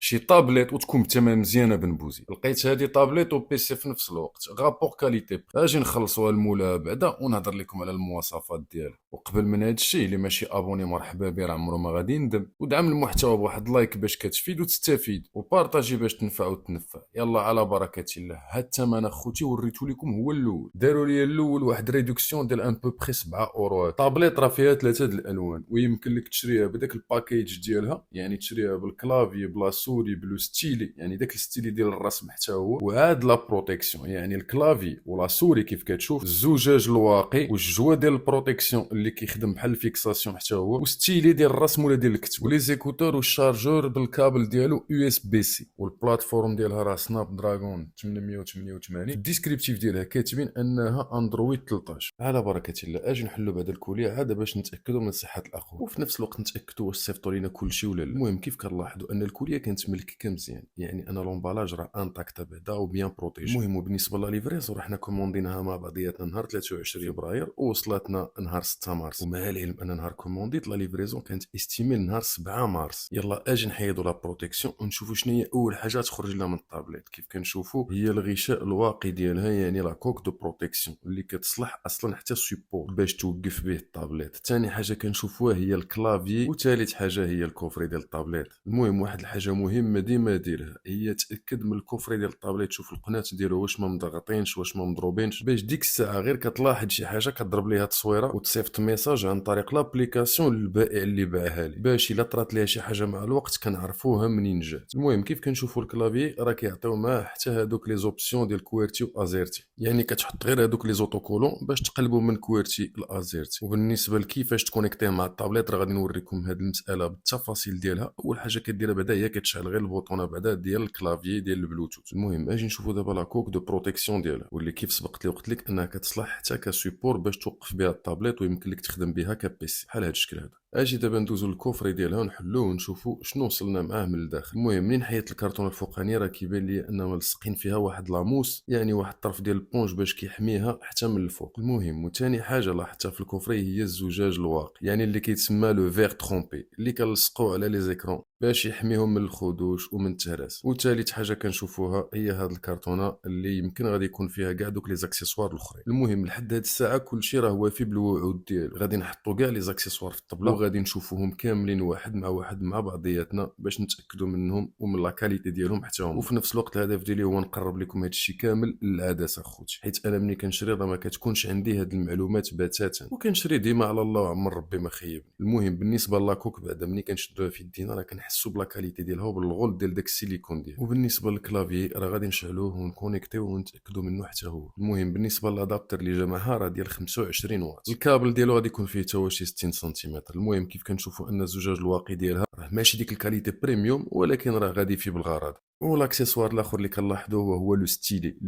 شي طابليت وتكون بثمن مزيانه بنبوزي. لقيت هذه طابليت وبيسي في نفس الوقت، غابور كاليتي. اجي نخلصوها المولا بعدا ونهضر لكم على المواصفات ديالها. وقبل من هذا الشيء اللي ماشي ابوني مرحبا به، راه عمره ما غادي يندم. ودعم المحتوى بواحد لايك باش كتفيد وتستفيد، وبارطاجي باش تنفع وتنفع. يلا على بركه الله. هاد الثمن اخوتي وريتو لكم هو الاول. داروا لي الاول واحد ريدكسيون ديال ان بو بري 7 اورو. طابليت راه فيها ثلاثه د الالوان، ويمكن لك تشريها بداك الباكيج ديالها، يعني تشريها بالكلافي بلا سوري بلو ستيلي، يعني داك الستيلي ديال الرسم حتى هو، وعاد لا بروتيكسيون يعني الكلافي ولا سوري كيف كتشوف، الزجاج الواقي والجوا ديال البروتيكسيون اللي كيخدم بحال الفيكساسيون حتى هو، وستيلي ديال الرسم ولا ديال الكتب، ولي زيكوتور والشارجور بالكابل ديالو يو اس بي سي. والبلاتفورم ديالها راه سناب دراغون 888. في الديسكريبتيف ديالها كاتبين انها اندرويد 13. على بركه الله. اجي نحلوا بعد الكليه عاد باش نتاكدوا من صحه الاخوه، وفي نفس الوقت نتاكدوا واش صيفطوا لينا كلشي ولا لا. المهم كيف كنلاحظوا ان الكليه كانت ملككه مزيان، يعني انا لومبالاج راه انتاكتا بعدا وبيان بروتيجي. المهم وبالنسبه لليفريزون راه حنا كومونديناها مع بعضياتنا نهار 23 فبراير ووصلتنا نهار 6 مارس، ومع العلم ان نهار كومونديت لا ليفريزون كانت استيمي نهار 7 مارس. يلا اجي نحيدوا لا بروتيكسيون ونشوفوا شنو هي اول حاجه تخرج لنا من الطابليت. كيف كنشوفوا هي الغشاء الواقي ديالها، يعني لا كوك دو بروتيكسيون اللي كتصلح اصلا حتى سيبور باش توقف به الطابليت. ثاني حاجه كنشوفوها هي الكلافي، وثالث حاجه هي الكوفري ديال الطابليت. المهم واحد الحاجه مهمه ديما ديرها هي تاكد من الكوفري ديال الطابليت، شوف القناه ديالو واش ما مضغطينش واش ما مضروبينش، باش ديك الساعه غير كتلاحظ شي حاجه كضرب ليها تصويره وتصيفط ميساج عن طريق لابليكاسيون للبائع اللي باعها لي، باش الا طرات ليها شي حاجه مع الوقت كنعرفوها منين جات. المهم كيف كنشوفوا الكلافي راه كيعطيو معاه حتى هذوك لي زوبسيون ديال كويرتي وازيرتي، يعني كتحط غير هذوك لي زوتوكولون باش تقلبوا من كويرتي لازيرتي. وبالنسبه لكيفاش تكونيكتيه مع الطابليت راه غادي نوريكم هذه المساله بالتفاصيل ديالها. اول حاجه كديرها بعدا هي كتشعل غير البوطونه بعدا ديال الكلافي ديال البلوتوث. المهم اجي نشوفوا دابا لا كوك دو بروتيكسيون ديالها، واللي كيف سبقت لي قلت لك انها كتصلح حتى كسيبور باش توقف بها الطابليت ويمكن لك تخدم بها كبيسي بحال هذا الشكل هذا. اجي دابا ندوزو للكوفري ديالها ونحلوه ونشوفوا شنو وصلنا معاه من الداخل. المهم منين حيت الكرتونه الفوقانيه راه كيبان لي ان ملصقين فيها واحد لاموس، يعني واحد الطرف ديال البونج باش كيحميها حتى من الفوق. المهم وثاني حاجه لاحظتها في الكوفري هي الزجاج الواقي، يعني اللي كيتسمى لو فيغ ترومبي، اللي كنلصقوه على لي زيكرون باش يحميهم من الخدوش ومن التهراس. وثالث حاجه كنشوفوها هي هاد الكرتونه اللي يمكن غادي يكون فيها كاع دوك لي زاكسيسوار الاخرين. المهم لحد هاد الساعه كلشي راه وافي بالوعود ديالو. غادي نحطوا كاع لي زاكسيسوار في الطبله وغادي نشوفوهم كاملين واحد مع بعضياتنا باش نتاكدوا منهم ومن لا كاليتي ديالهم حتى هما. وفي نفس الوقت الهدف ديالي هو نقرب لكم هاد الشيء كامل للعدسه اخوتي، حيت انا ملي كنشري راه ما كتكونش عندي هاد المعلومات بتاتا، وكنشري ديما على الله وعمر ربي ما خيبني. المهم بالنسبه لاكوك بعدا ملي كنشدوها في يدينا راه كنحسوا بلا كاليتي ديالها وبالغول ديال داك السيليكون ديالها. وبالنسبه للكلافي راه غادي نشعلوه ونكونيكتيوه ونتاكدوا منه حتى هو. المهم بالنسبه للادابتر اللي جا معها راه ديال 25 واط. الكابل ديالو غادي يكون فيه حتى هو شي 60 سنتيمتر. المهم كيف كنشوفوا ان الزجاج الواقي ديالها راه ماشي ديك الكاليتي بريميوم، ولكن راه غادي فيه بالغرض. والاكسسوار الاخر اللي كنلاحظوه هو لو ستيلي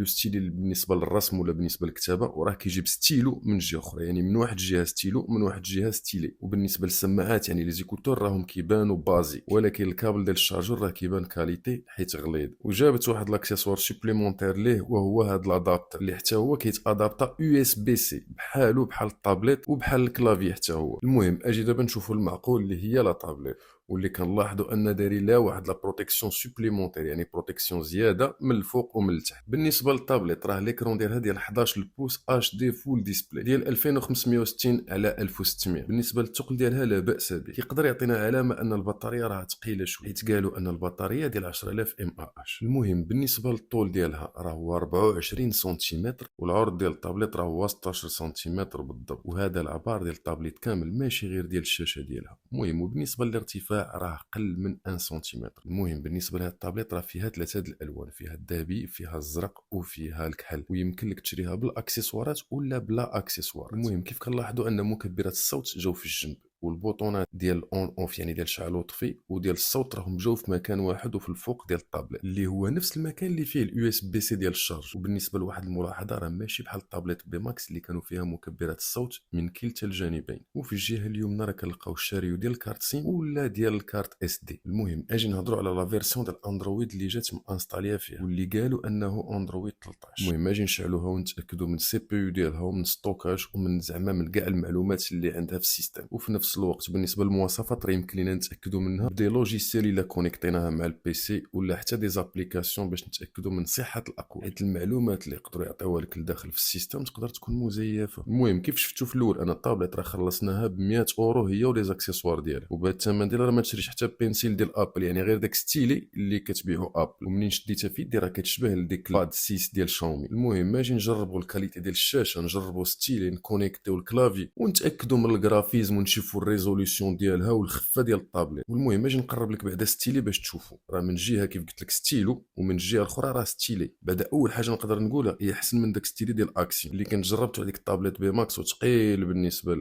بالنسبه للرسم ولا بالنسبه للكتابه، وراه كيجيب ستيلو من جهه اخرى، يعني من واحد الجهه ستيلو من واحد الجهه ستيلي. وبالنسبه للسماعات يعني لي زيكوتور راهم كيبانوا بازي، ولكن الكابل ديال الشارجور راه كيبان كاليتي حيت غليظ. وجابت واحد الاكسسوار سوبليمونتير ليه وهو هذا الادابتر اللي حتى هو كيتادابتا يو اس بي سي بحالو بحال الطابليت وبحال الكلافي حتى هو. المهم اجي دابا نشوفوا المعقول اللي هي لا طابليت، واللي كنلاحظوا ان داري لها واحد لا بروتيكسيون سوبليمونتير، يعني بروتيكسيون زياده من الفوق ومن التحت. بالنسبه للطابليت راه ليكرون ديالها ديال 11 بوس اتش دي فول ديسبلاي ديال 2560 على 1600. بالنسبه للثقل ديالها لا باس به، كيقدر يعطينا علامه ان البطاريه راه ثقيله شويه، حيت قالوا ان البطاريه ديال 10000 ام ا اش. المهم بالنسبه للطول ديالها راه هو 24 سنتيمتر، والعرض ديال الطابليت راه هو 16 سنتيمتر بالضبط، وهذا العبار ديال الطابليت كامل ماشي غير ديال الشاشه ديالها. المهم وبالنسبه للارتفاع راه قل من 1 سنتيمتر. المهم بالنسبه لهاد الطابليت راه فيها ثلاثه الالوان، فيها الذهبي فيها الزرق وفيها الكحل، ويمكن لك تشريها بالاكسسوارات ولا بلا اكسسوارات. المهم كيف كنلاحظوا ان مكبرات الصوت جاو في الجنب، والبوطونات ديال اون اوف يعني ديال شعل وطفي وديال الصوت راهم جاو في مكان واحد وفي الفوق ديال الطابليت، اللي هو نفس المكان اللي فيه اليو اس بي سي ديال الشارج. وبالنسبه لواحد الملاحظه راه ماشي بحال الطابليت بي ماكس اللي كانوا فيها مكبرات الصوت من كلتا الجانبين. وفي الجهه اليمنى راه كنلقاو الشاريو ديال الكارت سيم ولا ديال الكارت اس دي. المهم اجي نهضروا على لا فيرسيون ديال اندرويد اللي جات مانستاليه فيها واللي قالوا انه اندرويد 13. المهم اجي نشعلوها ونتاكدوا من السي بي يو ديالها ومن ستوكاج ومن زعما من كاع المعلومات اللي عندها في السيستم. وفي نفس نفس الوقت بالنسبه للمواصفات راه يمكن لينا نتاكدوا منها بدي لوجيسيال الا كونيكطيناها مع البيسي ولا حتى دي زابليكاسيون باش نتاكدوا من صحه الاقوال، حيت المعلومات اللي يقدروا يعطيوها لك لداخل في السيستم تقدر تكون مزيفه. المهم كيف شفتوا في الاول انا الطابلت راه خلصناها ب 100 اورو هي ولي زاكسيسوار ديالها، وبهذا الثمن ديالها راه ما تشريش حتى بنسيل ديال ابل، يعني غير داك ستيلي اللي كتبيعو ابل، ومنين شديتها في يدي راه كتشبه لديك الباد 6 ديال شاومي. المهم اجي نجربوا الكاليتي ديال الشاشه، نجربوا ستيلي، نكونيكتيو الكلافي ونتاكدوا من الجرافيزم ونشوفوا الريزوليسيون ديالها والخفه ديال الطابلت. والمهم اجي نقرب لك بعدا ستيلي باش تشوفوا، راه من جهه كيف قلت لك ستيلو ومن الجهه الاخرى راه ستيلي. بعدا اول حاجه نقدر نقولها هي احسن من داك ستيلي ديال اكسيون اللي كنت جربته على ديك الطابلت بي ماكس وثقيل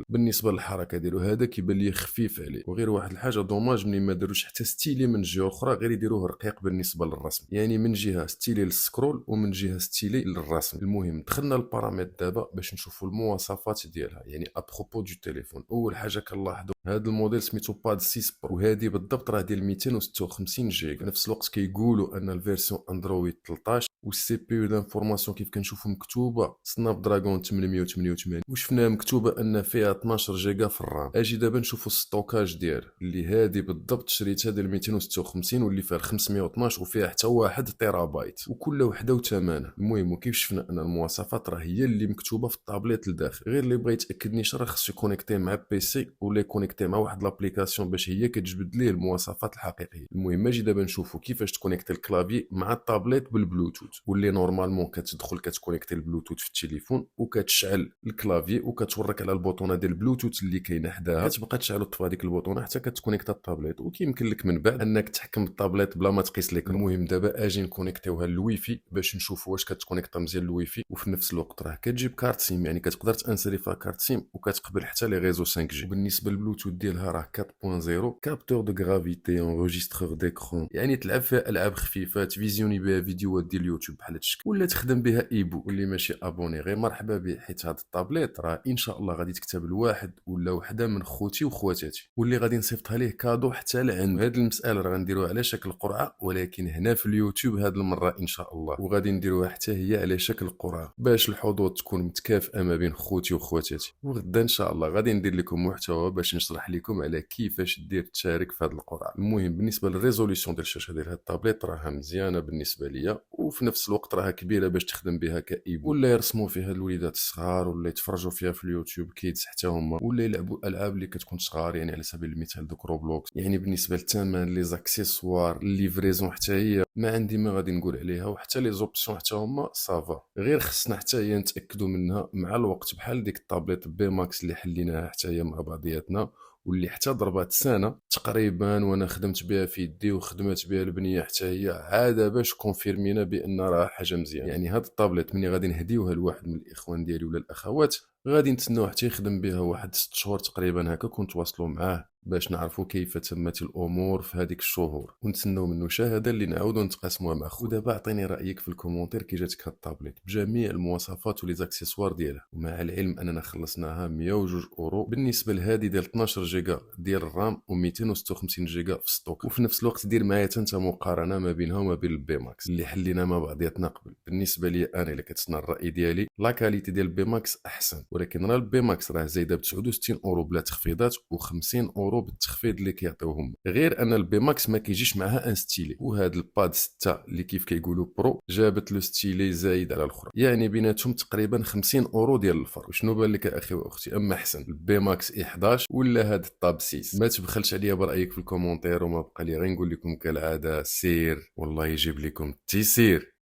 بالنسبه للحركه ديالو، هذا كيبان لي خفيف عليه. وغير واحد الحاجه دوماج ملي ما داروش حتى ستيلي من جهه اخرى، غير يديروه رقيق بالنسبه للرسم، يعني من جهه ستيلي للسكرول ومن جهه ستيلي للرسم. المهم دخلنا البارامتر دابا باش نشوفوا المواصفات ديالها، يعني ابروبو دو تليفون. اول حاجه كنلاحظوا هذا الموديل سميتو باد 6 برو، وهذه بالضبط راه ديال 256 جيجا. في نفس الوقت كيقولوا ان الفيرسيون اندرويد 13 والسي بي يو دانفورماسيون كيف كنشوفوا مكتوبه سناب دراغون 888، وشفناها مكتوبه ان فيها 12 جيجا في الرام. اجي دابا نشوفوا الستوكاج ديالها اللي هذه بالضبط شريتها ديال 256 واللي فيها 512 وفيها حتى 1 تيرابايت، وكل وحده وثمنها. المهم وكيف شفنا ان المواصفات راه هي اللي مكتوبه في الطابليت لداخل، غير اللي بغى يتاكد نيشان راه خصو يكونيكتي مع بيسي ولا يكونيكتي مع واحد لابليكاسيون باش هي كتجبد ليه المواصفات الحقيقيه. المهم اجي دابا نشوفوا كيفاش تكونيكتي الكلافي مع الطابليت بالبلوتوث، واللي نورمالمون كتدخل كتكونيكتي البلوتوث في التليفون وكتشعل الكلافي وكتورك على البوطونه ديال البلوتوث اللي كاينه حداها، كتبقى تشعل وتطفى هذيك البوطونه حتى كتكونيكتا الطابليت، وكيمكن لك من بعد انك تحكم الطابليت بلا ما تقيس لك. المهم دابا اجي نكونيكتيوها للويفي باش نشوفوا واش كتكونيكتا مزيان للويفي، وفي نفس الوقت راه كتجيب كارت سيم، يعني كتقدر تانسيري فيها كارت سيم وكتقبل حتى لي ريزو 5 جي. وبالنسبه للبلوتوث ديالها راه 4.0 كابتور دو غرافيتي انريجسترور ديكرون، يعني تلعب فيها العاب خفيفه، تفيزيوني بها فيديوهات ديال اليوتيوب بحال هادشكل، ولا تخدم بها ايبوك. واللي ماشي ابوني غير مرحبا به، حيت هاد الطابليت راه ان شاء الله غادي تكتب لواحد ولا وحده من خوتي وخواتاتي، واللي غادي نصيفطها ليه كادو حتى لعنده. هاد المساله راه غنديروها على شكل قرعه، ولكن هنا في اليوتيوب هاد المره ان شاء الله، وغادي نديروها حتى هي على شكل قرعه باش الحظوظ تكون متكافئه ما بين خوتي وخواتاتي. وغدا ان شاء الله غادي ندير لكم محتوى باش نشرح لكم على كيفاش دير تشارك في هاد القرعه. المهم بالنسبه للريزوليسيون ديال الشاشه ديال هاد الطابليت راها مزيانه بالنسبه ليا، وفي نفس الوقت راها كبيره باش تخدم بها كايبو، ولا يرسموا فيها الوليدات الصغار، ولا يتفرجوا فيها في اليوتيوب كيدز حتى هما، ولا يلعبوا العاب اللي كتكون صغار، يعني على سبيل المثال دوك روبلوكس. يعني بالنسبه للثمن لي زاكسيسوار ليفريزون حتى هي ما عندي ما غادي نقول عليها، وحتى لي زوبسيون حتى هما صافا، غير خصنا حتى هي نتاكدوا منها مع الوقت، بحال ديك الطابليت بي ماكس اللي حليناها حتى هي مع بعضياتنا، واللي حتى ضربات سنه تقريبا وانا خدمت بها في يدي وخدمت بها البنيه حتى هي، عاد باش كونفيرمينا بان راه حاجه مزيانه. يعني هاد الطابليت ملي غادي نهديوها لواحد من الاخوان ديالي ولا الاخوات غادي نتسناو حتى يخدم بها واحد 6 شهور تقريبا هكا، كنتواصلوا معاه باش نعرفوا كيف تمت الامور في هذيك الشهور، ونتسناو منه شهاده اللي نعاودوا نتقاسموها مع خويا. ودابا عطيني رايك في الكومونتير كي جاتك هاد الطابليت بجميع المواصفات ولي زاكسيسوار ديالها، ومع العلم اننا خلصناها 102 اورو بالنسبه لهذه ديال 12 جيجا ديال الرام و256 جيجا في ستوك. وفي نفس الوقت دير معايا انت مقارنه ما بينها وما بين البي ماكس اللي حلينا مع بعضياتنا قبل. بالنسبه لي انا الا كتسنى الراي ديالي، لا كاليتي ديال البي ماكس احسن، ولكن راه البي ماكس راه زايده ب 69 اورو بلا تخفيضات و50 اورو بالتخفيض اللي كيعطيوهم، غير ان البي ماكس ما كيجيش معها ان ستيلي. وهاد الباد 6 اللي كيف كيقولوا برو جابت له ستيلي زايد على الاخرى، يعني بيناتهم تقريبا 50 اورو ديال الفرق. وشنو بان لك اخي واختي، اما احسن البي ماكس اي 11 ولا هاد الطاب 6؟ ما تبخلش عليا برايك في الكومونتير، وما بقى لي غير نقول لكم كالعاده سير والله يجيب لكم التيسير.